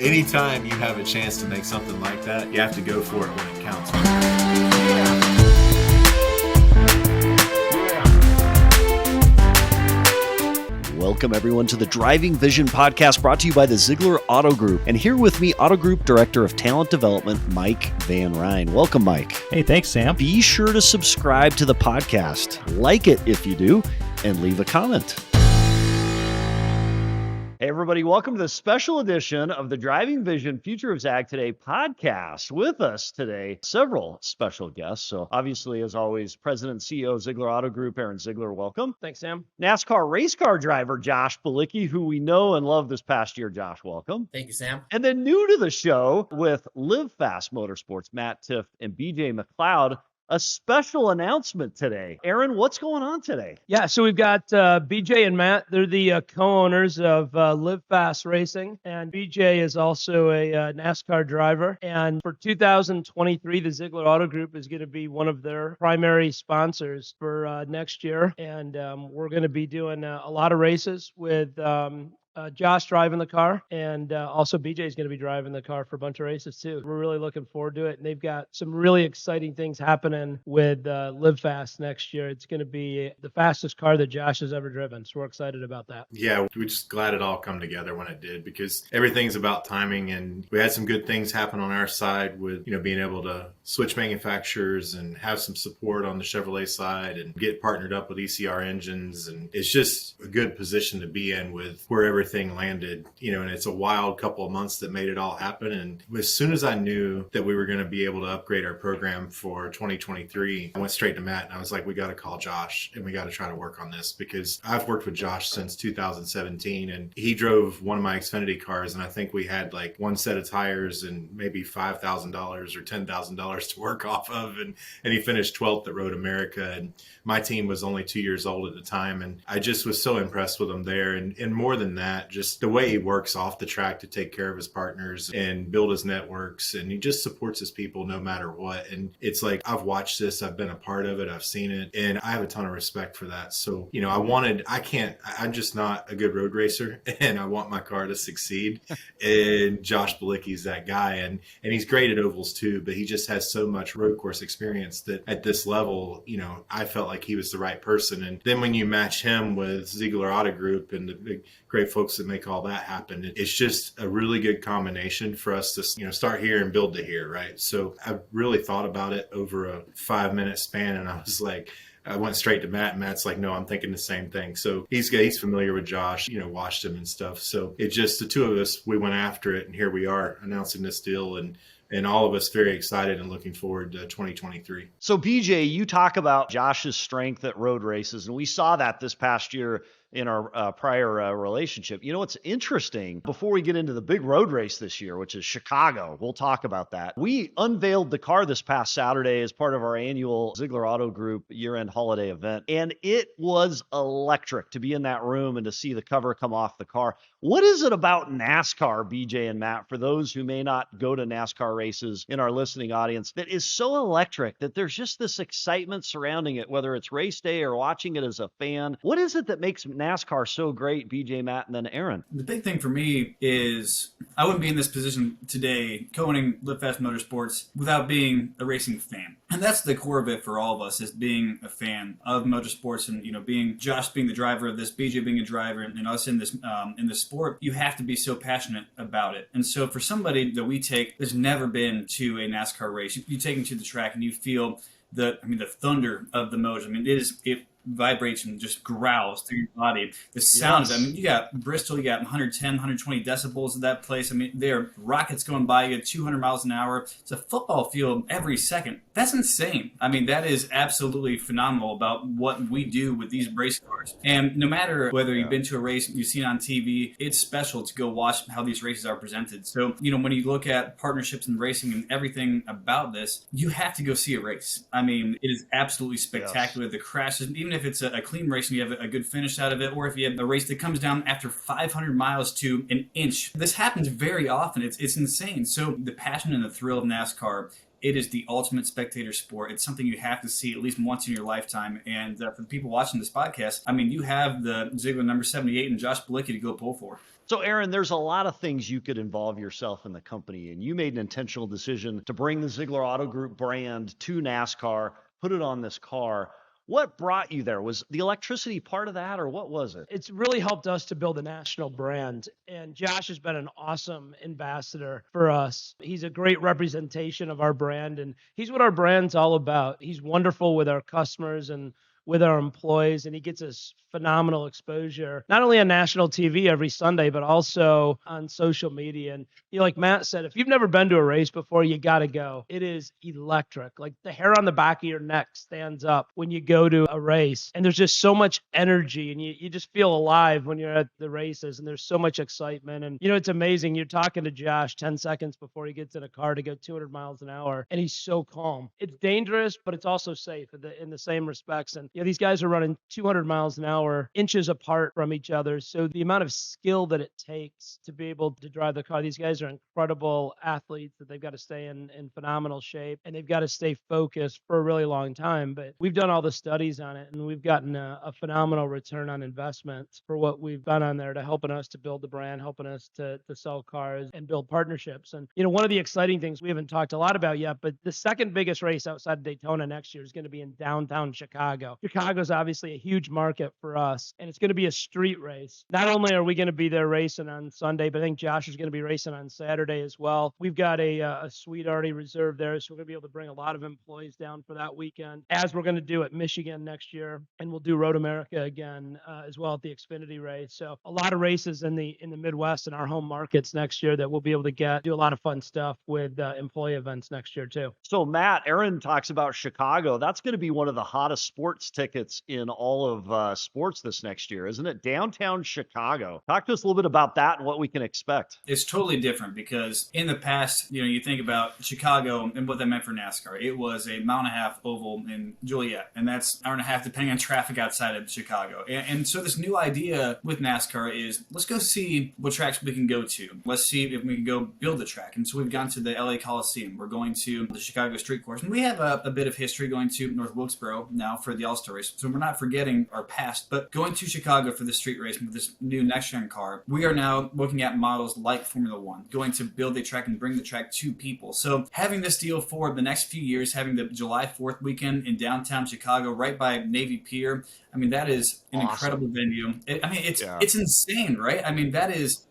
anytime you have a chance to make something like that, you have to go for it when it counts. Welcome, everyone, to the Driving Vision podcast brought to you by the Zeigler Auto Group. And here with me, Auto Group Director of Talent Development, Mike Van Ryn. Welcome, Mike. Hey, thanks, Sam. Be sure to subscribe to the podcast, like it if you do, and leave a comment. Hey, everybody, welcome to the special edition of the Driving Vision Future of Zag Today podcast. With us today, several special guests. So obviously, as always, President and CEO of Zeigler Auto Group, Aaron Zeigler, welcome. Thanks, Sam. NASCAR race car driver, Josh Bilicki, who we know and love this past year. Josh, welcome. Thank you, Sam. And then new to the show with Live Fast Motorsports, Matt Tiff and BJ McLeod. A special announcement today. Aaron, what's going on today? Yeah, so we've got BJ and Matt. They're the co-owners of Live Fast Racing, and BJ is also a NASCAR driver. And for 2023, the Zeigler Auto Group is going to be one of their primary sponsors for next year. And we're going to be doing a lot of races with Josh driving the car, and also BJ is going to be driving the car for a bunch of races too. We're really looking forward to it, and they've got some really exciting things happening with Live Fast next year. It's going to be the fastest car that Josh has ever driven, so we're excited about that. Yeah, we're just glad it all come together when it did, because everything's about timing, and we had some good things happen on our side with, being able to switch manufacturers and have some support on the Chevrolet side and get partnered up with ECR engines, and it's just a good position to be in with where everything landed, and it's a wild couple of months that made it all happen. And as soon as I knew that we were going to be able to upgrade our program for 2023, I went straight to Matt and I was like, we got to call Josh and we got to try to work on this, because I've worked with Josh since 2017 and he drove one of my Xfinity cars, and I think we had like one set of tires and maybe $5,000 or $10,000 to work off of, and he finished 12th at Road America, and my team was only 2 years old at the time, and I just was so impressed with him there. And more than that, just the way he works off the track to take care of his partners and build his networks, and he just supports his people no matter what. And it's like, I've watched this, I've been a part of it, I've seen it, and I have a ton of respect for that. So, I'm just not a good road racer, and I want my car to succeed. And Josh Bilicki's that guy, and he's great at ovals too, but he just has so much road course experience that at this level, I felt like he was the right person. And then when you match him with Zeigler Auto Group and the great folks that make all that happen, it's just a really good combination for us to start here and build to here, right? So I really thought about it over a 5-minute span, and I was like, I went straight to Matt, and Matt's like, no, I'm thinking the same thing. So he's familiar with Josh, watched him and stuff. So it just, the two of us, we went after it, and here we are announcing this deal, and all of us very excited and looking forward to 2023. So BJ, you talk about Josh's strength at road races, and we saw that this past year in our prior relationship. What's interesting, before we get into the big road race this year, which is Chicago, we'll talk about that. We unveiled the car this past Saturday as part of our annual Zeigler Auto Group year-end holiday event, and it was electric to be in that room and to see the cover come off the car. What is it about NASCAR, BJ and Matt, for those who may not go to NASCAR races in our listening audience, that is so electric that there's just this excitement surrounding it, whether it's race day or watching it as a fan? What is it that makes NASCAR so great, BJ, Matt, and then Aaron? The big thing for me is I wouldn't be in this position today co-owning Live Fast Motorsports without being a racing fan. And that's the core of it for all of us, is being a fan of motorsports, and being Josh being the driver of this, BJ being a driver, and us in this sport. You have to be so passionate about it. And so for somebody that we take that's never been to a NASCAR race, you take them to the track and you feel the thunder of the motor. It vibrates and just growls through your body. The sound, yes. You got Bristol, you got 110, 120 decibels of that place. There are rockets going by, you get 200 miles an hour. It's a football field every second. That's insane. That is absolutely phenomenal about what we do with these race cars. And no matter whether you've been to a race, you've seen it on TV, it's special to go watch how these races are presented. So, when you look at partnerships in racing and everything about this, you have to go see a race. It is absolutely spectacular. Yes. The crashes, even if it's a clean race and you have a good finish out of it, or if you have a race that comes down after 500 miles to an inch. This happens very often. It's insane. So the passion and the thrill of NASCAR, it is the ultimate spectator sport. It's something you have to see at least once in your lifetime. And for the people watching this podcast, you have the Zeigler number 78 and Josh Bilicki to go pull for. So, Aaron, there's a lot of things you could involve yourself in the company, and you made an intentional decision to bring the Zeigler Auto Group brand to NASCAR, put it on this car. What brought you there? Was the electricity part of that, or what was it? It's really helped us to build a national brand. And Josh has been an awesome ambassador for us. He's a great representation of our brand, and he's what our brand's all about. He's wonderful with our customers and with our employees, and he gets us phenomenal exposure, not only on national TV every Sunday, but also on social media. And like Matt said, if you've never been to a race before, you got to go. It is electric. Like the hair on the back of your neck stands up when you go to a race. And there's just so much energy, and you just feel alive when you're at the races, and there's so much excitement. And, it's amazing. You're talking to Josh 10 seconds before he gets in a car to go 200 miles an hour, and he's so calm. It's dangerous, but it's also safe in the same respects. And these guys are running 200 miles an hour, inches apart from each other. So the amount of skill that it takes to be able to drive the car, these guys are incredible athletes that they've got to stay in phenomenal shape, and they've got to stay focused for a really long time. But we've done all the studies on it, and we've gotten a phenomenal return on investment for what we've done on there to helping us to build the brand, helping us to sell cars and build partnerships. And, one of the exciting things we haven't talked a lot about yet, but the second biggest race outside of Daytona next year is going to be in downtown Chicago. Chicago's obviously a huge market for us, and it's going to be a street race. Not only are we going to be there racing on Sunday, but I think Josh is going to be racing on Saturday as well. We've got a suite already reserved there, so we're going to be able to bring a lot of employees down for that weekend, as we're going to do at Michigan next year, and we'll do Road America again as well at the Xfinity race. So a lot of races in the Midwest and our home markets next year that we'll be able to do a lot of fun stuff with employee events next year too. So, Matt, Aaron talks about Chicago. That's going to be one of the hottest sports tickets in all of sports this next year, isn't it? Downtown Chicago. Talk to us a little bit about that and what we can expect. It's totally different because in the past, you think about Chicago and what that meant for NASCAR. It was a mile and a half oval in Joliet, and that's an hour and a half depending on traffic outside of Chicago. And so this new idea with NASCAR is let's go see what tracks we can go to. Let's see if we can go build a track. And so we've gone to the LA Coliseum. We're going to the Chicago Street Course. And we have a bit of history going to North Wilkesboro now for the All-Star race. So we're not forgetting our past, but going to Chicago for the street race with this new next-gen car, we are now looking at models like Formula One, going to build a track and bring the track to people. So having this deal for the next few years, having the July 4th weekend in downtown Chicago, right by Navy Pier, that is an incredible venue. It's insane, right? That is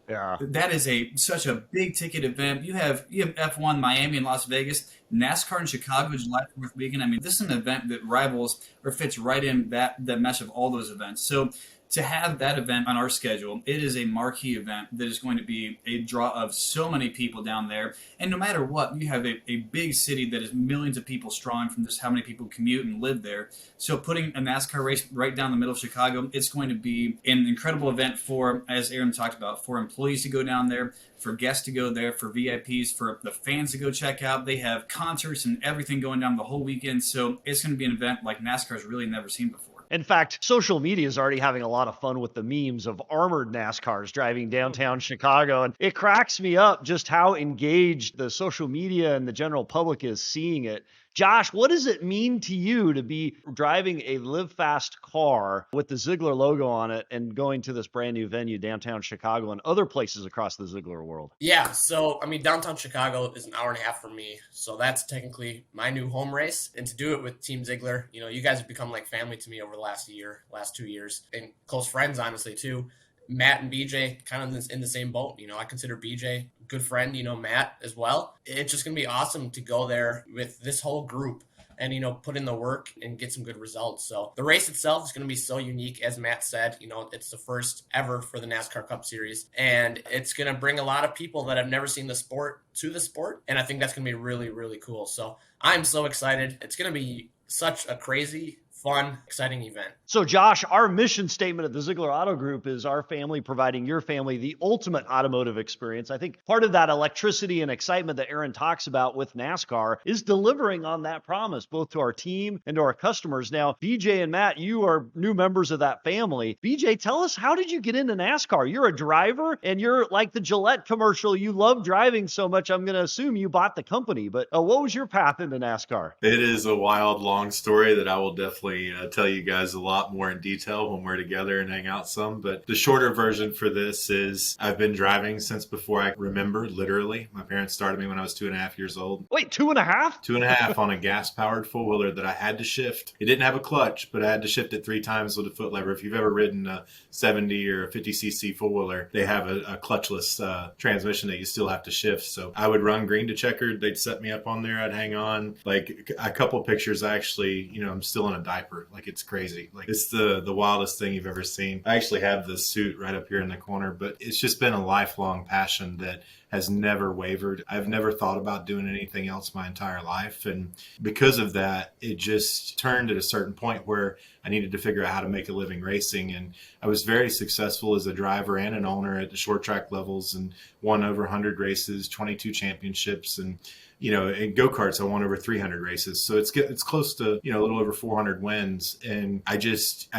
such a big ticket event. You have F1 Miami and Las Vegas, NASCAR in Chicago July 4th weekend. This is an event that rivals or fits right in that mesh of all those events. So to have that event on our schedule, it is a marquee event that is going to be a draw of so many people down there. And no matter what, you have a big city that is millions of people strong from just how many people commute and live there. So putting a NASCAR race right down the middle of Chicago, it's going to be an incredible event for, as Aaron talked about, for employees to go down there, for guests to go there, for VIPs, for the fans to go check out. They have concerts and everything going down the whole weekend. So it's going to be an event like NASCAR's really never seen before. In fact, social media is already having a lot of fun with the memes of armored NASCARs driving downtown Chicago. And it cracks me up just how engaged the social media and the general public is seeing it. Josh, what does it mean to you to be driving a Live Fast car with the Zeigler logo on it and going to this brand new venue downtown Chicago and other places across the Zeigler world? Yeah, so downtown Chicago is an hour and a half for me, so that's technically my new home race. And to do it with Team Zeigler, you guys have become like family to me over the last 2 years, and close friends, honestly, too. Matt and BJ kind of in the same boat. I consider BJ a good friend, Matt as well. It's just going to be awesome to go there with this whole group and, put in the work and get some good results. So the race itself is going to be so unique. As Matt said, it's the first ever for the NASCAR Cup Series, and it's going to bring a lot of people that have never seen the sport to the sport. And I think that's going to be really, really cool. So I'm so excited. It's going to be such a crazy, fun, exciting event. So, Josh, our mission statement at the Zeigler Auto Group is our family providing your family the ultimate automotive experience. I think part of that electricity and excitement that Aaron talks about with NASCAR is delivering on that promise, both to our team and to our customers. Now, BJ and Matt, you are new members of that family. BJ, tell us, how did you get into NASCAR? You're a driver, and you're like the Gillette commercial. You love driving so much, I'm going to assume you bought the company. But what was your path into NASCAR? It is a wild, long story that I will definitely definitely tell you guys a lot more in detail when we're together and hang out some. But the shorter version for this is I've been driving since before I remember, literally. My parents started me when I was 2.5 years old. Wait, 2.5? 2.5 on a gas-powered four-wheeler that I had to shift. It didn't have a clutch, but I had to shift it 3 times with a foot lever. If you've ever ridden a 70 or a 50cc four-wheeler, they have a clutchless transmission that you still have to shift. So I would run green to checkered. They'd set me up on there. I'd hang on. Like a couple pictures, I actually, I'm still in a diaper. Like, it's crazy. Like, it's the wildest thing you've ever seen. I actually have the suit right up here in the corner, but it's just been a lifelong passion that has never wavered. I've never thought about doing anything else my entire life. And because of that, it just turned at a certain point where I needed to figure out how to make a living racing. And I was very successful as a driver and an owner at the short track levels and won over 100 races, 22 championships. And in go-karts, I won over 300 races. So it's close to, a little over 400 wins. And I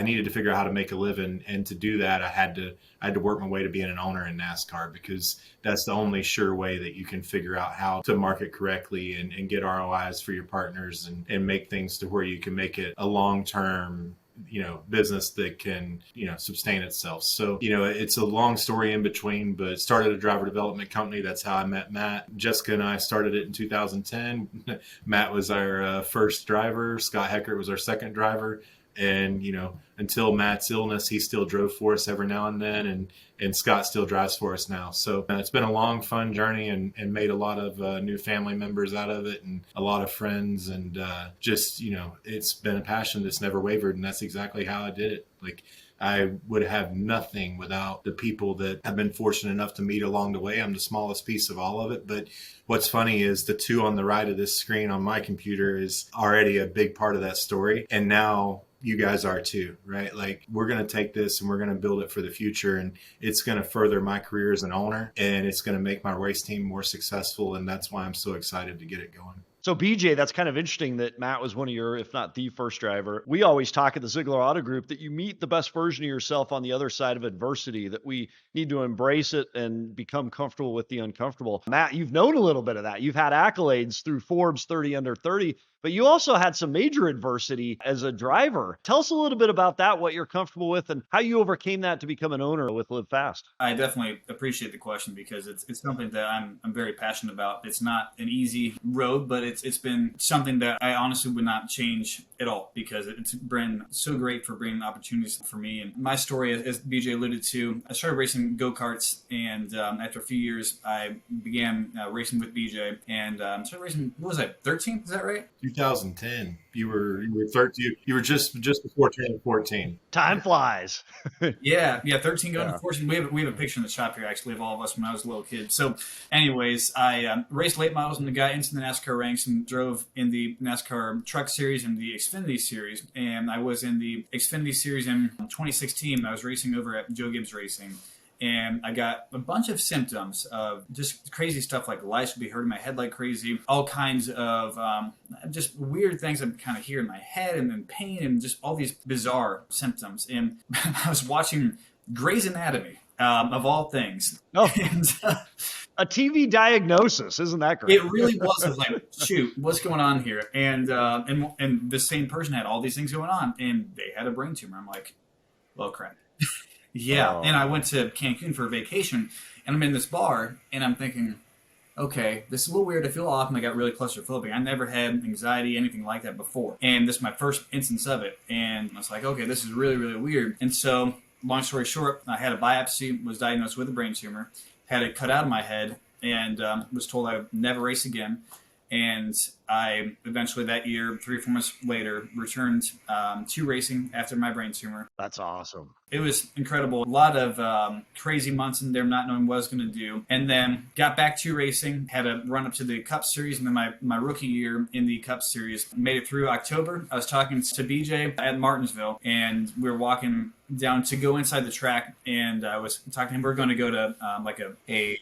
needed to figure out how to make a living. And to do that, I had to work my way to being an owner in NASCAR, because that's the only sure way that you can figure out how to market correctly and get ROIs for your partners and make things to where you can make it a long-term business that can, sustain itself. So, it's a long story in between, but started a driver development company. That's how I met Matt. Jessica and I started it in 2010. Matt was our first driver. Scott Heckert was our second driver. And, until Matt's illness, he still drove for us every now and then. And Scott still drives for us now. So it's been a long, fun journey and made a lot of new family members out of it and a lot of friends. And it's been a passion that's never wavered. And that's exactly how I did it. Like, I would have nothing without the people that I've been fortunate enough to meet along the way. I'm the smallest piece of all of it. But what's funny is the 2 on the right of this screen on my computer is already a big part of that story. And now you guys are too, right? Like, we're going to take this and we're going to build it for the future, and it's going to further my career as an owner, and it's going to make my race team more successful. And that's why I'm so excited to get it going. So BJ, that's kind of interesting that Matt was one of your, if not the first driver. We always talk at the Zeigler Auto Group that you meet the best version of yourself on the other side of adversity, that we need to embrace it and become comfortable with the uncomfortable. Matt, you've known a little bit of that. You've had accolades through Forbes 30 under 30, but you also had some major adversity as a driver. Tell us a little bit about that, what you're comfortable with, and how you overcame that to become an owner with Live Fast. I definitely appreciate the question, because it's something that I'm very passionate about. It's not an easy road, but it's been something that I honestly would not change at all, because it's been so great for bringing opportunities for me. And my story, as BJ alluded to, I started racing go-karts, and after a few years, I began racing with BJ, and started racing, what was I, 13? Is that right? 2010. You were 13. You were just before turning 14. Time flies. Yeah, 13 going to 14. We have a picture in the shop here, actually, of all of us when I was a little kid. So anyways, I raced late models and got into the NASCAR ranks and drove in the NASCAR Truck Series and the Xfinity Series. And I was in the Xfinity Series in 2016. I was racing over at Joe Gibbs Racing. And I got a bunch of symptoms of just crazy stuff, like lights would be hurting my head like crazy, all kinds of just weird things I'm kind of hear in my head, and then pain, and just all these bizarre symptoms. And I was watching Grey's Anatomy, of all things. Oh. And, a TV diagnosis, isn't that great? It really was. I was like, shoot, what's going on here? And the same person had all these things going on, and they had a brain tumor. I'm like, well, crap. Yeah, and I went to Cancun for a vacation, and I'm in this bar, and I'm thinking, okay, this is a little weird. I feel off, and I got really claustrophobic. I never had anxiety, anything like that before, and this is my first instance of it. And I was like, okay, this is really, really weird. And so, long story short, I had a biopsy, was diagnosed with a brain tumor, had it cut out of my head, and was told I would never race again. And I eventually that year, 3 or 4 months later, returned to racing after my brain tumor. That's awesome. It was incredible. A lot of crazy months in there, not knowing what I was going to do. And then got back to racing, had a run up to the Cup Series, and then my rookie year in the Cup Series. Made it through October. I was talking to BJ at Martinsville, and we were walking down to go inside the track, and I was talking to him. We're going to go to like a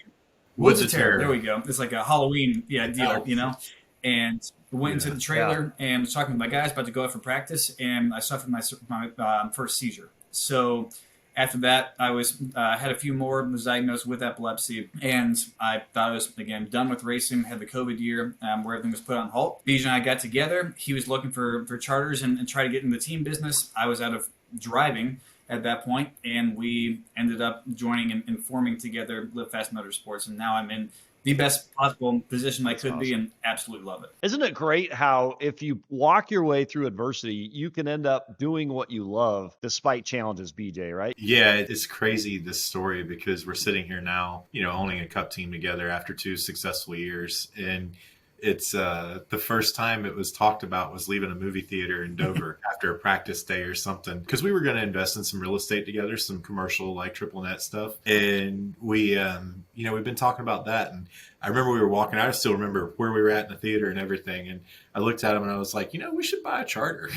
Woods of Terror. There we go. It's like a Halloween deal, And went into the trailer and was talking to my guys about to go out for practice, and I suffered my first seizure. So After that, I was had a few more, was diagnosed with epilepsy, and I thought I was, again, done with racing. Had the COVID year where everything was put on halt. BJ and I got together. He was looking for charters and try to get into the team business. I was out of driving at that point, and we ended up joining and forming together Live Fast Motorsports, and now I'm in the best possible position I could be, and absolutely love it. Isn't it great how if you walk your way through adversity, you can end up doing what you love despite challenges, BJ, right? Yeah, it's crazy, this story, because we're sitting here now, owning a cup team together after 2 successful years. And it's the first time it was talked about was leaving a movie theater in Dover after a practice day or something, because we were going to invest in some real estate together, some commercial like triple net stuff. And we, we've been talking about that. And I remember we were walking, I still remember where we were at in the theater and everything. And I looked at him and I was like, we should buy a charter.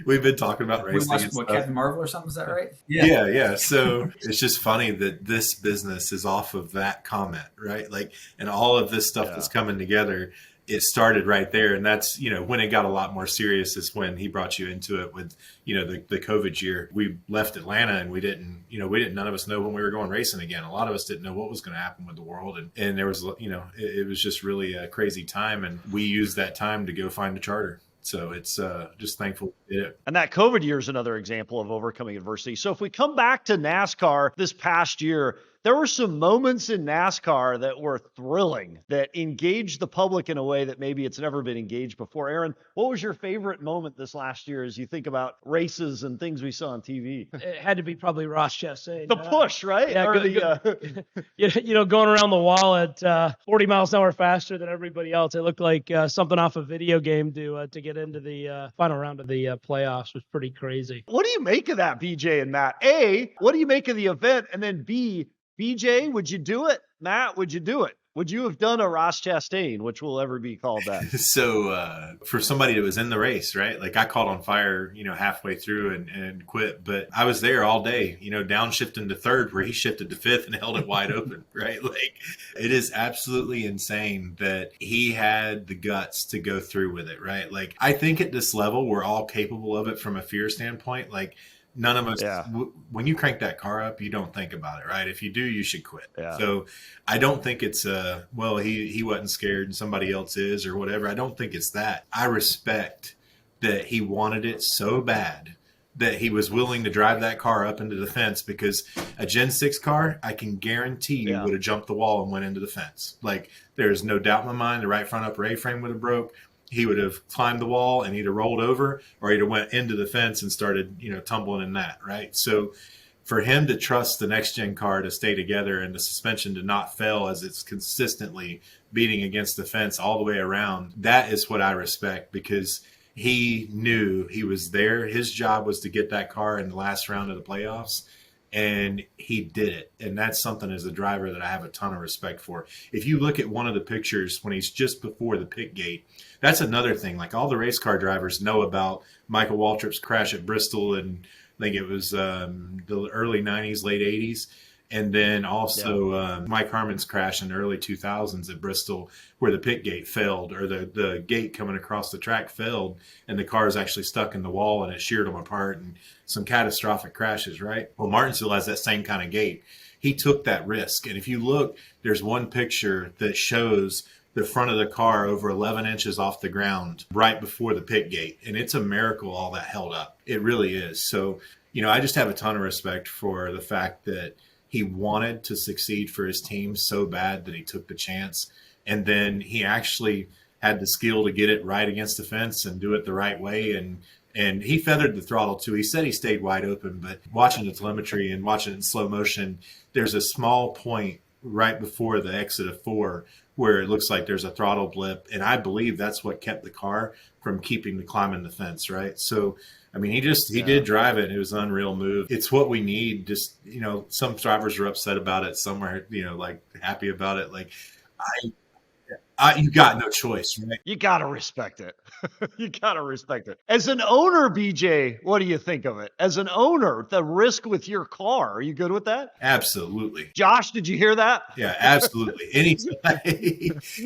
We've been talking about racing. We watched, Captain Marvel or something, is that right? Yeah. So it's just funny that this business is off of that comment, right? Like, and all of this stuff that's coming together, it started right there. And that's, when it got a lot more serious is when he brought you into it with, the COVID year. We left Atlanta and we didn't, none of us know when we were going racing again. A lot of us didn't know what was going to happen with the world. And there was, it was just really a crazy time. And we used that time to go find a charter. So it's just thankful we did it. And that COVID year is another example of overcoming adversity. So if we come back to NASCAR this past year, there were some moments in NASCAR that were thrilling, that engaged the public in a way that maybe it's never been engaged before. Aaron, what was your favorite moment this last year as you think about races and things we saw on TV? It had to be probably Ross Chastain. The push, right? Yeah, going around the wall at 40 miles an hour faster than everybody else. It looked like something off a video game to get into the final round of the playoffs. Was pretty crazy. What do you make of that, BJ and Matt? A, what do you make of the event? And then B, BJ, would you do it? Matt, would you do it? Would you have done a Ross Chastain, which will ever be called that? So for somebody that was in the race, right? Like I caught on fire, halfway through and quit, but I was there all day, downshifting to third where he shifted to fifth and held it wide open, right? Like it is absolutely insane that he had the guts to go through with it, right? Like I think at this level, we're all capable of it from a fear standpoint. Like none of us, when you crank that car up, you don't think about it, right? If you do, you should quit. Yeah. So I don't think it's, he wasn't scared and somebody else is or whatever. I don't think it's that. I respect that he wanted it so bad that he was willing to drive that car up into the fence, because a Gen 6 car, I can guarantee you would have jumped the wall and went into the fence. Like there's no doubt in my mind the right front upper A-frame would have broke. He would have climbed the wall and either rolled over or he'd have went into the fence and started, tumbling in that, right? So for him to trust the next gen car to stay together and the suspension to not fail as it's consistently beating against the fence all the way around, that is what I respect, because he knew he was there. His job was to get that car in the last round of the playoffs. And he did it. And that's something as a driver that I have a ton of respect for. If you look at one of the pictures when he's just before the pit gate, that's another thing. Like all the race car drivers know about Michael Waltrip's crash at Bristol, and I think it was the early 90s, late 80s. And then also Mike Harmon's crash in the early 2000s at Bristol, where the pit gate failed, or the gate coming across the track failed, and the car is actually stuck in the wall and it sheared them apart, and some catastrophic crashes, right? Well, Martinsville has that same kind of gate. He took that risk. And if you look, there's one picture that shows the front of the car over 11 inches off the ground right before the pit gate. And it's a miracle all that held up. It really is. So, I just have a ton of respect for the fact that he wanted to succeed for his team so bad that he took the chance. And then he actually had the skill to get it right against the fence and do it the right way. And he feathered the throttle too. He said he stayed wide open, but watching the telemetry and watching it in slow motion, there's a small point right before the exit of 4 where it looks like there's a throttle blip. And I believe that's what kept the car from keeping the climbing the fence, right? So, I mean, he did drive it. It was an unreal move. It's what we need. Just, some drivers are upset about it. Some are, like happy about it. Like You got no choice, right? You got to respect it. You got to respect it. As an owner, BJ, what do you think of it? As an owner, the risk with your car, are you good with that? Absolutely. Josh, did you hear that? Yeah, absolutely.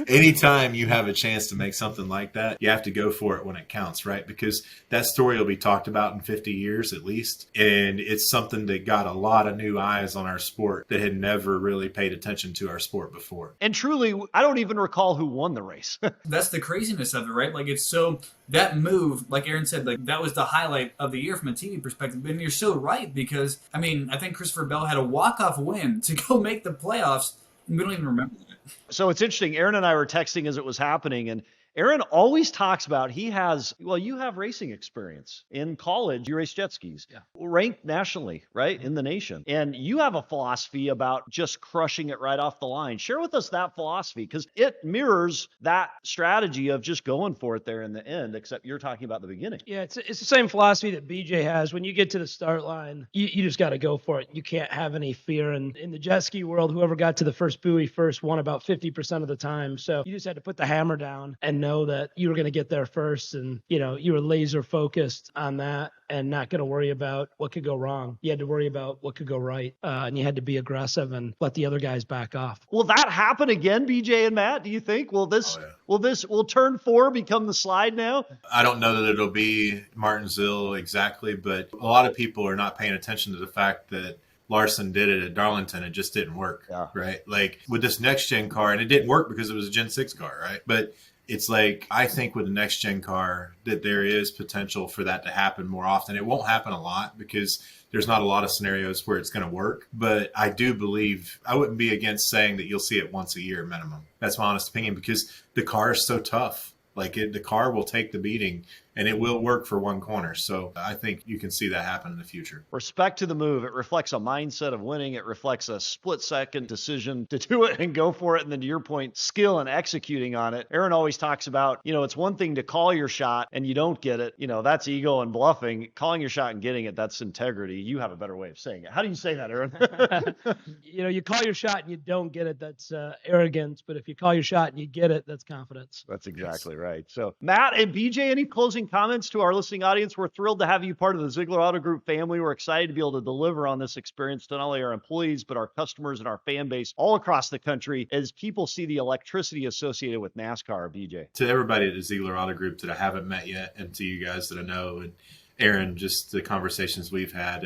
Anytime you have a chance to make something like that, you have to go for it when it counts, right? Because that story will be talked about in 50 years at least. And it's something that got a lot of new eyes on our sport that had never really paid attention to our sport before. And truly, I don't even recall who won the race. That's the craziness of it, right? Like, it's so, that move, like Aaron said, like that was the highlight of the year from a TV perspective. And you're so right, because I mean, I think Christopher Bell had a walk-off win to go make the playoffs, and we don't even remember that. So it's interesting. Aaron and I were texting as it was happening, and Aaron always talks about you have racing experience. In college, you race jet skis, ranked nationally, right, in the nation. And you have a philosophy about just crushing it right off the line. Share with us that philosophy, because it mirrors that strategy of just going for it there in the end, except you're talking about the beginning. Yeah, it's the same philosophy that BJ has. When you get to the start line, you just got to go for it. You can't have any fear. And in the jet ski world, whoever got to the first buoy first won about 50% of the time. So you just had to put the hammer down and know that you were going to get there first, and you were laser focused on that and not going to worry about what could go wrong. You had to worry about what could go right, and you had to be aggressive and let the other guys back off. Will that happen again, BJ and Matt? Do you think will turn 4 become the slide now? I don't know that it'll be Martinsville exactly, but a lot of people are not paying attention to the fact that Larson did it at Darlington. It just didn't work, right? Like with this next gen car, and it didn't work because it was a Gen 6 car, right? But it's like, I think with the next gen car that there is potential for that to happen more often. It won't happen a lot because there's not a lot of scenarios where it's going to work. But I do believe, I wouldn't be against saying that you'll see it once a year minimum. That's my honest opinion, because the car is so tough. Like the car will take the beating, and it will work for one corner. So I think you can see that happen in the future. Respect to the move. It reflects a mindset of winning. It reflects a split-second decision to do it and go for it. And then to your point, skill and executing on it. Aaron always talks about, it's one thing to call your shot and you don't get it. That's ego and bluffing. Calling your shot and getting it, that's integrity. You have a better way of saying it. How do you say that, Aaron? You call your shot and you don't get it, that's arrogance. But if you call your shot and you get it, that's confidence. That's exactly right. So Matt and BJ, any closing comments to our listening audience? We're thrilled to have you part of the Zeigler Auto Group family. We're excited to be able to deliver on this experience to not only our employees, but our customers and our fan base all across the country as people see the electricity associated with NASCAR. BJ. To everybody at the Zeigler Auto Group that I haven't met yet, and to you guys that I know, and Aaron, just the conversations we've had,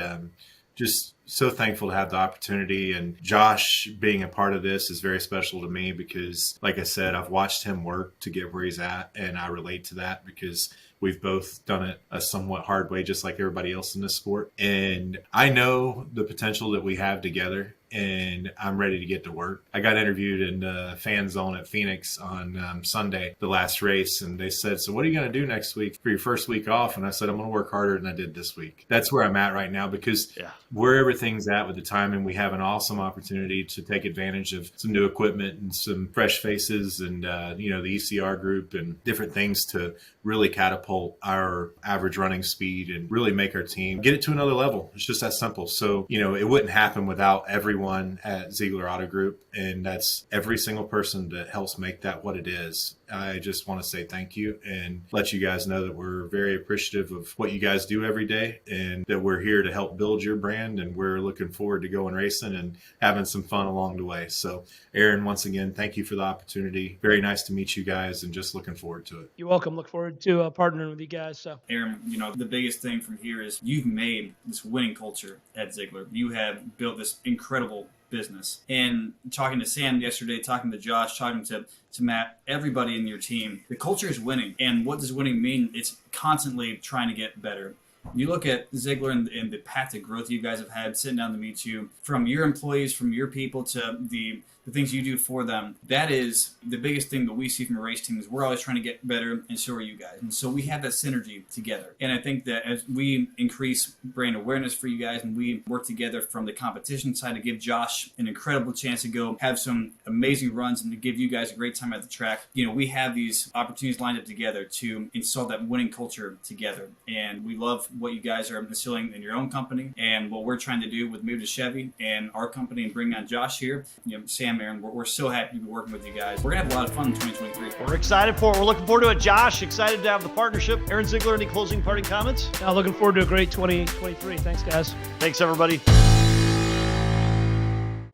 just so thankful to have the opportunity. And Josh being a part of this is very special to me because, like I said, I've watched him work to get where he's at, and I relate to that because we've both done it a somewhat hard way, just like everybody else in this sport. And I know the potential that we have together, and I'm ready to get to work. I got interviewed in the fan zone at Phoenix on Sunday, the last race, and they said, so what are you going to do next week for your first week off? And I said, I'm going to work harder than I did this week. That's where I'm at right now, because where everything's at with the timing, we have an awesome opportunity to take advantage of some new equipment and some fresh faces and, the ECR group and different things to really catapult our average running speed and really make our team get it to another level. It's just that simple. So, it wouldn't happen without everyone at Zeigler Auto Group, and that's every single person that helps make that what it is. I just want to say thank you and let you guys know that we're very appreciative of what you guys do every day, and that we're here to help build your brand, and we're looking forward to going racing and having some fun along the way. So Aaron, once again, thank you for the opportunity. Very nice to meet you guys, and just looking forward to it. You're welcome. Look forward to partnering with you guys. So Aaron, the biggest thing from here is you've made this winning culture at Zeigler. You have built this incredible business. And talking to Sam yesterday, talking to Josh, talking to Matt, everybody in your team, the culture is winning. And what does winning mean? It's constantly trying to get better. You look at Zeigler and the path to growth you guys have had sitting down to meet you, from your employees, from your people, to the things you do for them. That is the biggest thing that we see from a race team, is we're always trying to get better, and so are you guys. And so we have that synergy together. And I think that as we increase brand awareness for you guys, and we work together from the competition side to give Josh an incredible chance to go have some amazing runs and to give you guys a great time at the track, we have these opportunities lined up together to install that winning culture together. And we love what you guys are instilling in your own company and what we're trying to do with Move to Chevy and our company and bringing on Josh here. Sam, Aaron, we're so happy to be working with you guys. We're going to have a lot of fun in 2023. We're excited for it. We're looking forward to it. Josh, excited to have the partnership. Aaron Zeigler, any closing parting comments? Now looking forward to a great 2023. Thanks, guys. Thanks, everybody.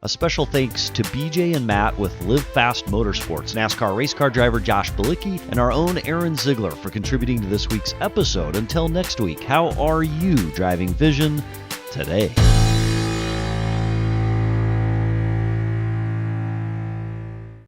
A special thanks to BJ and Matt with Live Fast Motorsports, NASCAR race car driver Josh Bilicki, and our own Aaron Zeigler for contributing to this week's episode. Until next week, how are you driving vision today?